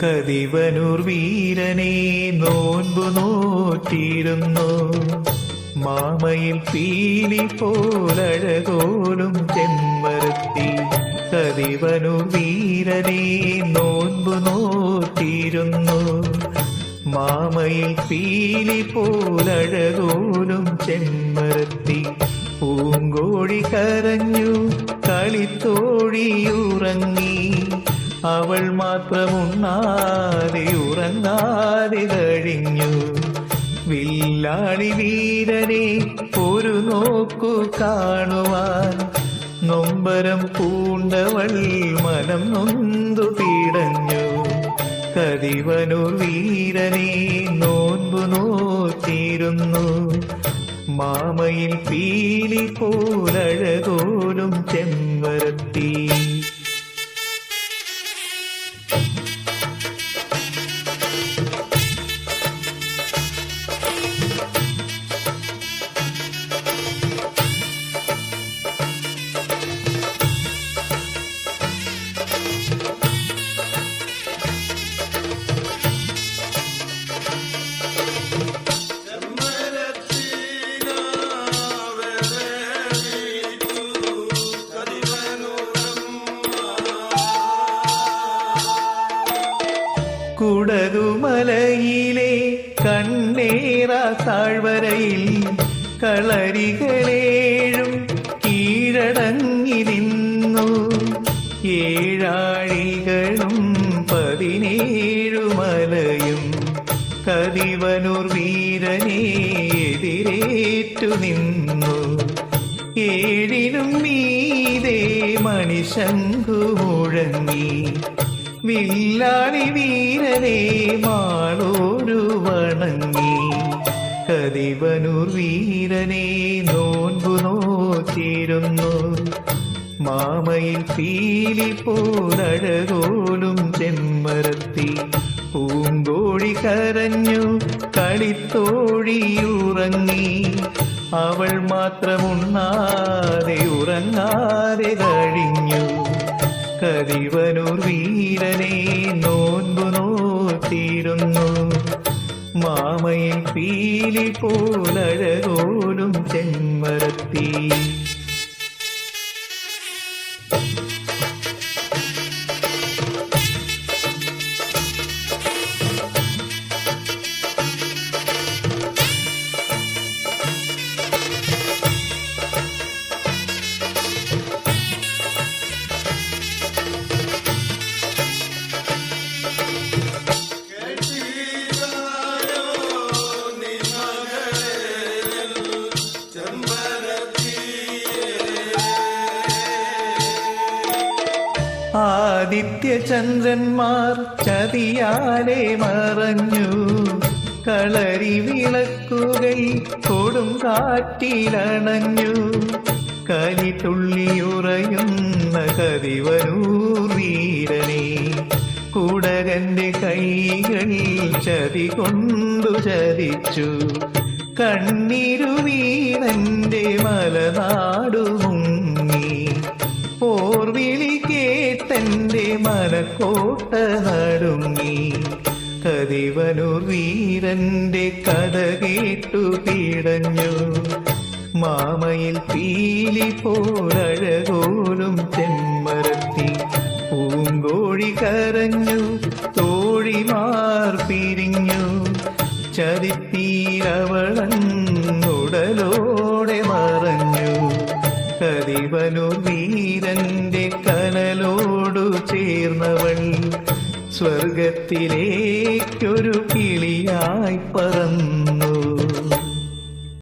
കതിവനൂർ വീരനെ നോൻപു നോറ്റിരുന്നു. മാമയിൽ പീലി പോലഴകോലും ചെമ്പരത്തി. കതിവനൂർ വീരനെ നോൻപു നോറ്റിരുന്നു. മാമയിൽ പീലി പോലഴകോലും ചെമ്പരത്തി. പൂങ്കോഴി കരഞ്ഞു, കളിത്തോഴിയുറങ്ങി. അവൾ മാത്രമുണ്ണാതെ ഉറങ്ങാതെ കഴിഞ്ഞു. വില്ലാളി വീരനെ ഒരു നോക്കു കാണുവാൻ നൊമ്പരം പൂണ്ടവൾ മനം നൊന്തു പീടഞ്ഞു. കതിവനൂർ വീരനെ നോൻപു നോറ്റിരുന്നു. മാമയിൽ പീലി പോലഴകോലും ചെമ്പരത്തി. കുടകുമലയിലെ കണ്ണേറ താഴ്വരയിൽ കളരികളേഴും കീഴടങ്ങി നിന്നു. ഏഴാഴികളും 17 മലയും കതിവനൂർ വീരനെ എതിരേറ്റു നിന്നു. ഏഴിനും മീതെ മണിശങ്കു മുഴങ്ങി. വില്ലാളി വീരനെ മാളോരു വണങ്ങി. കതിവനൂർ വീരനെ നോൻപു നോറ്റിരുന്നു. മാമയിൽ പീലി പോലഴകോലും ചെമ്പരത്തി. പൂങ്കോഴി കരഞ്ഞു, കളിത്തോഴിയുറങ്ങി. അവൾ മാത്രമുണ്ണാതെ ഉറങ്ങാതെ കഴിഞ്ഞു. കതിവനൂർ വീരനെ നോൻപു നോറ്റിരുന്നു. മാമയിൽ പീലി പോലഴകോലും ചെമ്പരത്തി. ആദിത്യചന്ദ്രന്മാർ ചതിയാലെ മറഞ്ഞു. കളരി വിളക്കുകൾ കൊടും കാറ്റിലണഞ്ഞു. കലി തുള്ളിയുറയുന്ന കതിവനൂർ വീരനെ കുടകന്റെ കൈകൾ ചതി കൊണ്ടു ചതിച്ചു. കണ്ണീരു വീണന്റെ മലനാടു മുങ്ങി. പോർവിളി കേട്ടെന്റെ മനക്കോട്ട നടുങ്ങി. കതിവനൂർ വീരന്റെ കഥ കേട്ടു പീടഞ്ഞു. മാമയിൽ പീലി പോലഴകോലും ചെമ്പരത്തി. പൂങ്കോഴി കരഞ്ഞു, തോഴിമാർ പിരിഞ്ഞു. ചതിത്തീരവളന്നുടലോടെ മറഞ്ഞു. കതിവനൂർ വീരന്റെ കനലോടു ചേർന്നവൾ സ്വർഗത്തിലേക്കൊരു കിളിയായി പറന്നു.